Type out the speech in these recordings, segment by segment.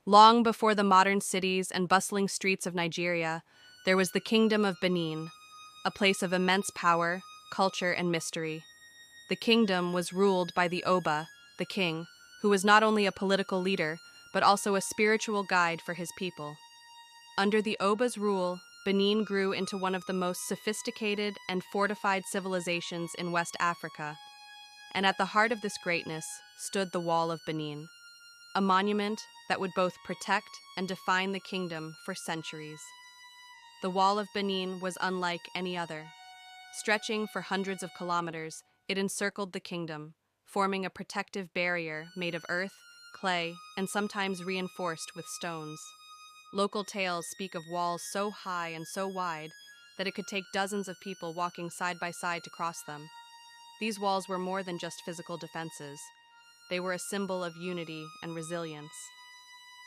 Long before the modern cities and bustling streets of Nigeria, there was the Kingdom of Benin, a place of immense power, culture, and mystery. The kingdom was ruled by the Oba, the king, who was not only a political leader, but also a spiritual guide for his people. Under the Oba's rule, Benin grew into one of the most sophisticated and fortified civilizations in West Africa. And at the heart of this greatness stood the Wall of Benin, a monument that would both protect and define the kingdom for centuries. The Wall of Benin was unlike any other. Stretching for hundreds of kilometers, it encircled the kingdom, forming a protective barrier made of earth, clay, and sometimes reinforced with stones. Local tales speak of walls so high and so wide that it could take dozens of people walking side by side to cross them. These walls were more than just physical defenses. They were a symbol of unity and resilience.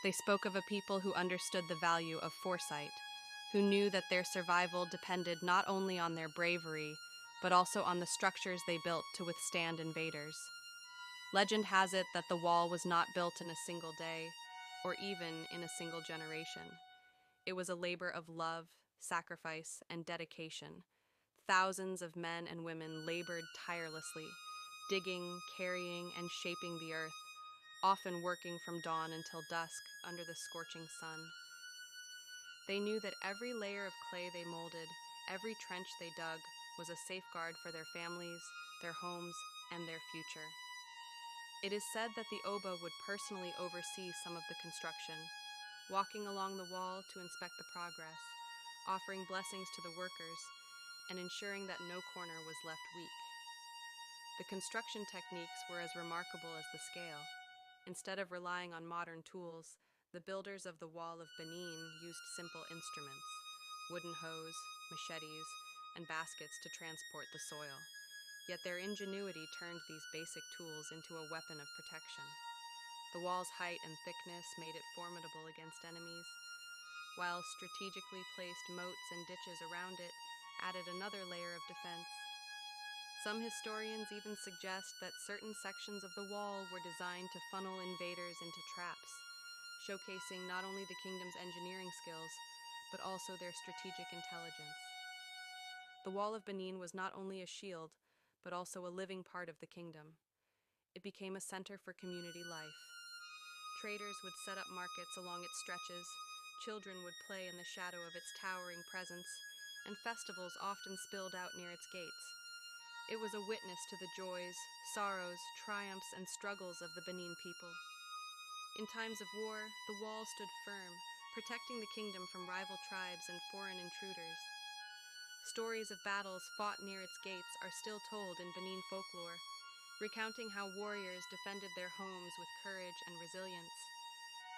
They spoke of a people who understood the value of foresight, who knew that their survival depended not only on their bravery, but also on the structures they built to withstand invaders. Legend has it that the wall was not built in a single day, or even in a single generation. It was a labor of love, sacrifice, and dedication. Thousands of men and women labored tirelessly, digging, carrying, and shaping the earth, often working from dawn until dusk under the scorching sun. They knew that every layer of clay they molded, every trench they dug, was a safeguard for their families, their homes, and their future. It is said that the Oba would personally oversee some of the construction, walking along the wall to inspect the progress, offering blessings to the workers, and ensuring that no corner was left weak. The construction techniques were as remarkable as the scale. Instead of relying on modern tools, the builders of the Wall of Benin used simple instruments, wooden hoes, machetes, and baskets to transport the soil. Yet their ingenuity turned these basic tools into a weapon of protection. The wall's height and thickness made it formidable against enemies, while strategically placed moats and ditches around it added another layer of defense. Some historians even suggest that certain sections of the wall were designed to funnel invaders into traps, showcasing not only the kingdom's engineering skills, but also their strategic intelligence. The Wall of Benin was not only a shield, but also a living part of the kingdom. It became a center for community life. Traders would set up markets along its stretches, children would play in the shadow of its towering presence, and festivals often spilled out near its gates. It was a witness to the joys, sorrows, triumphs, and struggles of the Benin people. In times of war, the wall stood firm, protecting the kingdom from rival tribes and foreign intruders. Stories of battles fought near its gates are still told in Benin folklore, recounting how warriors defended their homes with courage and resilience,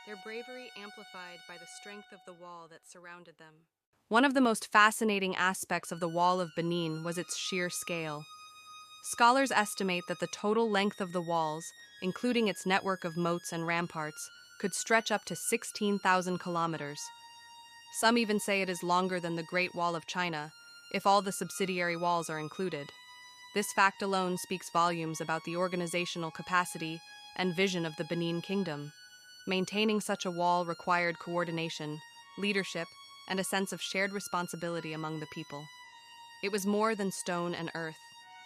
their bravery amplified by the strength of the wall that surrounded them. One of the most fascinating aspects of the Wall of Benin was its sheer scale. Scholars estimate that the total length of the walls, including its network of moats and ramparts, could stretch up to 16,000 kilometers. Some even say it is longer than the Great Wall of China, if all the subsidiary walls are included. This fact alone speaks volumes about the organizational capacity and vision of the Benin Kingdom. Maintaining such a wall required coordination, leadership, and a sense of shared responsibility among the people. It was more than stone and earth.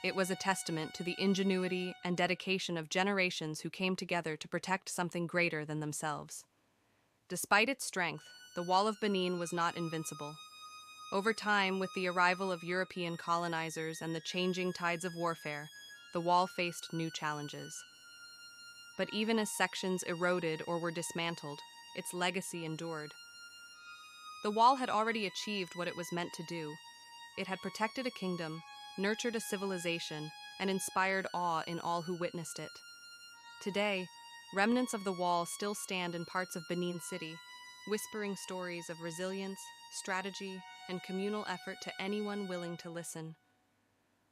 It was a testament to the ingenuity and dedication of generations who came together to protect something greater than themselves. Despite its strength, the Wall of Benin was not invincible. Over time, with the arrival of European colonizers and the changing tides of warfare, the wall faced new challenges. But even as sections eroded or were dismantled, its legacy endured. The wall had already achieved what it was meant to do. It had protected a kingdom, nurtured a civilization, and inspired awe in all who witnessed it. Today, remnants of the wall still stand in parts of Benin City, whispering stories of resilience, strategy, and communal effort to anyone willing to listen.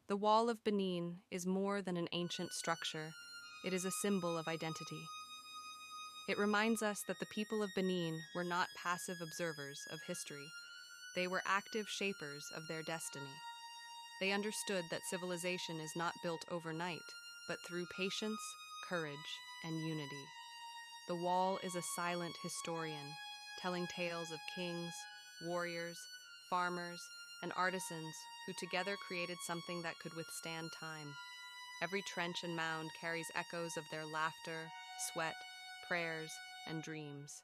The Wall of Benin is more than an ancient structure. It is a symbol of identity. It reminds us that the people of Benin were not passive observers of history. They were active shapers of their destiny. They understood that civilization is not built overnight, but through patience, courage, and unity. The wall is a silent historian, telling tales of kings, warriors, farmers, and artisans who together created something that could withstand time. Every trench and mound carries echoes of their laughter, sweat, prayers, and dreams.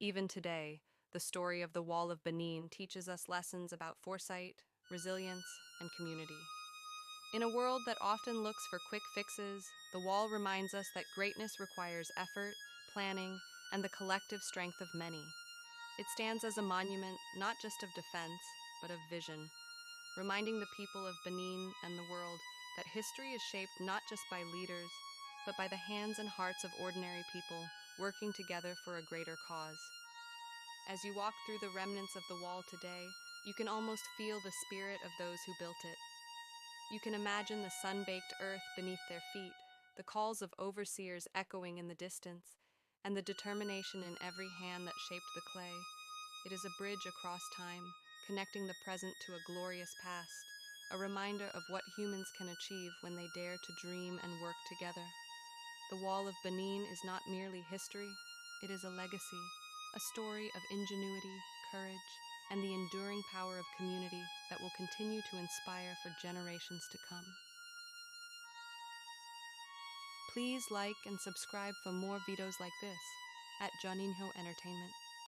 Even today, the story of the Wall of Benin teaches us lessons about foresight, resilience, and community. In a world that often looks for quick fixes, the wall reminds us that greatness requires effort, planning, and the collective strength of many. It stands as a monument not just of defense, but of vision, reminding the people of Benin and the world that history is shaped not just by leaders, but by the hands and hearts of ordinary people working together for a greater cause. As you walk through the remnants of the wall today, you can almost feel the spirit of those who built it. You can imagine the sun-baked earth beneath their feet, the calls of overseers echoing in the distance, and the determination in every hand that shaped the clay. It is a bridge across time, connecting the present to a glorious past, a reminder of what humans can achieve when they dare to dream and work together. The Wall of Benin is not merely history, it is a legacy, a story of ingenuity, courage, and the enduring power of community that will continue to inspire for generations to come. Please like and subscribe for more videos like this at Juninho Entertainment.